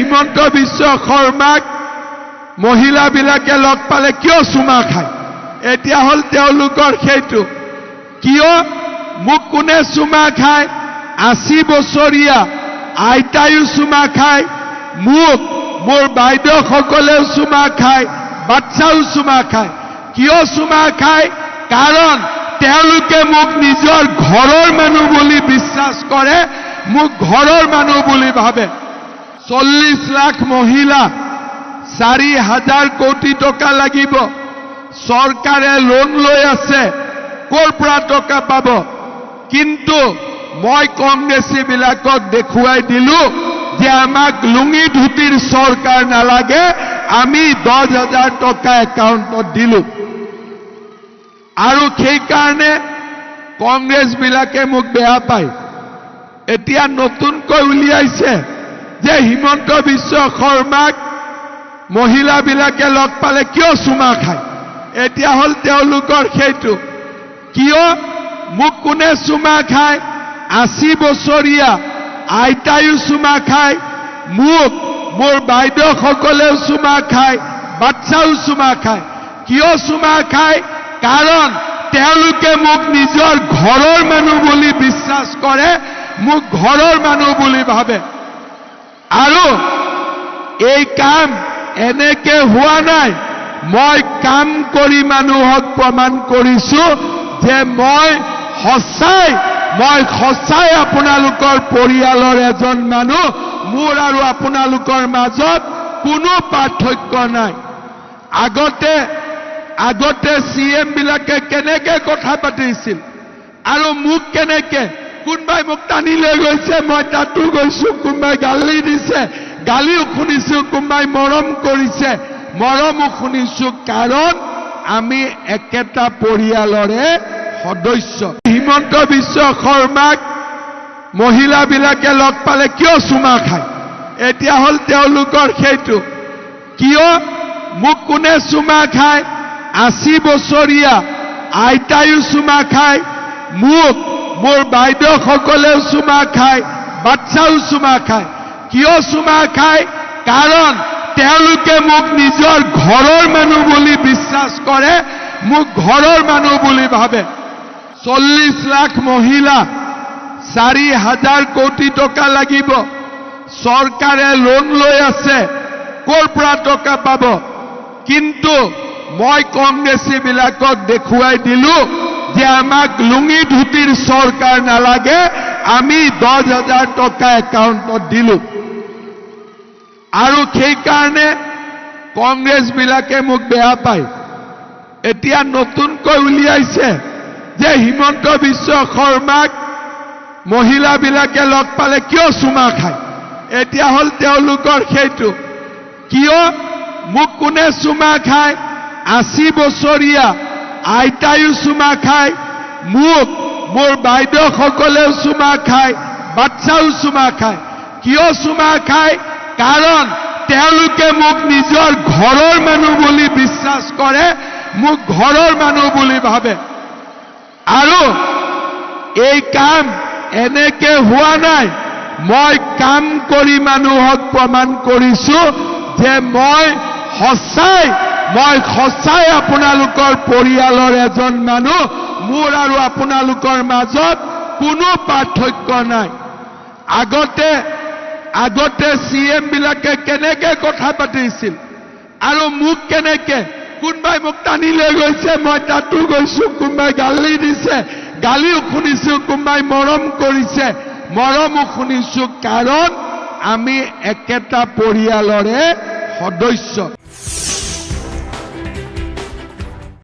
হিমন্ত বিশ্ব শৰ্মাক মহিলাবিলাকে লগ পালে কিয় চুমা খায় এতিয়া হল তেওঁলোকৰ সেইটো কিয় মোক কোনে চুমা খায় 80 বছৰীয়া আইতায়ো চুমা খায় মোক মোৰ বাইদেউসকলেও চুমা খায় বাচ্চাও চুমা খায় কিয় চুমা খায় কাৰণ তেওঁলোকে মোক নিজৰ ঘৰৰ মানুহ বুলি বিশ্বাস কৰে মোক ঘৰৰ মানুহ বুলি ভাবে 40 লাখ মহিলা 4,000 কোটি টকা লাগিব চৰকাৰে লোন লৈ আছে কৰ পৰা টকা পাব কিন্তু মই কংগ্ৰেছী বিলাকক দেখুৱাই দিলো যে আমাক লুঙি ধুতিৰ চৰকাৰ নালাগে আমি 10,000 টকা একাউণ্টত দিলো আৰু সেই কাৰণে কংগ্ৰেছ বিলাকে মোক বেয়া পায় এতিয়া নতুনকৈ উলিয়াইছে যে হিমন্ত বিশ্ব শৰ্মাক মহিলাবিলাকে লগ পালে কিয় চুমা খায় এতিয়া হল তেওঁলোকৰ সেইটো কিয় মোক কোনে চুমা খায় 80 বছৰীয়া আইতায়ো চুমা খায় মোক মোৰ বাইদেউসকলেও চুমা খায় বাচ্চাও চুমা খায় কিয় চুমা খায় কাৰণ তেওঁলোকে মোক নিজৰ ঘৰৰ মানুহ বুলি বিশ্বাস কৰে মোক ঘৰৰ মানুহ বুলি ভাবে আৰু এই কাম এনেকে হোৱা নাই মই কাম কৰি মানুহক প্ৰমাণ কৰিছো যে মই সঁচাই আপোনালোকৰ পৰিয়ালৰ এজন মানুহ মোৰ আৰু আপোনালোকৰ মাজত কোনো পাৰ্থক্য নাই আগতে সিএম বিলাকে কেনেকে কথা পাতিছিল আৰু মোক কেনেকে কোনবাই মোক টানি লৈ গৈছে মই তাতো গৈছো কোনবাই গালি দিছে গালিও শুনিছো কোনবাই মৰম কৰিছে মৰমো শুনিছো কাৰণ আমি একেটা পৰিয়ালৰে সদস্য হিমন্ত বিশ্ব শৰ্মাক মহিলাবিলাকে লগ পালে কিয় চুমা খায় এতিয়া হল তেওঁলোকৰ সেইটো কিয় মোক কোনে চুমা খায় 80 বছৰীয়া আইতায়ো চুমা খায় মোক মোৰ বাইদেউসকলেও চুমা খায় বাচ্চাও চুমা খায় কিয় চুমা খায় কাৰণ তেওঁলোকে মোক নিজৰ ঘৰৰ মানুহ বুলি বিশ্বাস কৰে মোক ঘৰৰ মানুহ বুলি ভাবে 40 লাখ মহিলা 4,000 কোটি টকা লাগিব চৰকাৰে লোন লৈ আছে কৰ পৰা টকা পাব কিন্তু মই কংগ্ৰেছী বিলাকক দেখুৱাই দিলো যে আমাক লুঙি ধুতিৰ চৰকাৰ নালাগে আমি 10,000 টকা একাউণ্টত দিলো আৰু সেই কাৰণে কংগ্ৰেছ বিলাকে মোক বেয়া পায় এতিয়া নতুনকৈ উলিয়াইছে যে হিমন্ত বিশ্ব শৰ্মাক মহিলাবিলাকে লগ পালে কিয় চুমা খায় এতিয়া হল তেওঁলোকৰ সেইটো কিয় মোক কোনে চুমা খায় 80 বছৰীয়া আইতায়ো চুমা খায় মোক মোৰ বাইদেউসকলেও চুমা খায় বাচ্চাও চুমা খায় কিয় চুমা খায় কাৰণ তেওঁলোকে মোক নিজৰ ঘৰৰ মানুহ বুলি বিশ্বাস কৰে মোক ঘৰৰ মানুহ বুলি ভাবে আৰু এই কাম এনেকে হোৱা নাই মই কাম কৰি মানুহক প্ৰমাণ কৰিছো যে মই সঁচাই আপোনালোকৰ পৰিয়ালৰ এজন মানুহ মোৰ আৰু আপোনালোকৰ মাজত কোনো পাৰ্থক্য নাই আগতে সিএম বিলাকে কেনেকে কথা পাতিছিল আৰু মোক কেনেকে কোনবাই মোক টানি লৈ গৈছে মই তাতো গৈছো কোনবাই গালি দিছে গালিও শুনিছো কোনবাই মৰম কৰিছে মৰমো শুনিছো কাৰণ আমি একেটা পৰিয়ালৰে সদস্য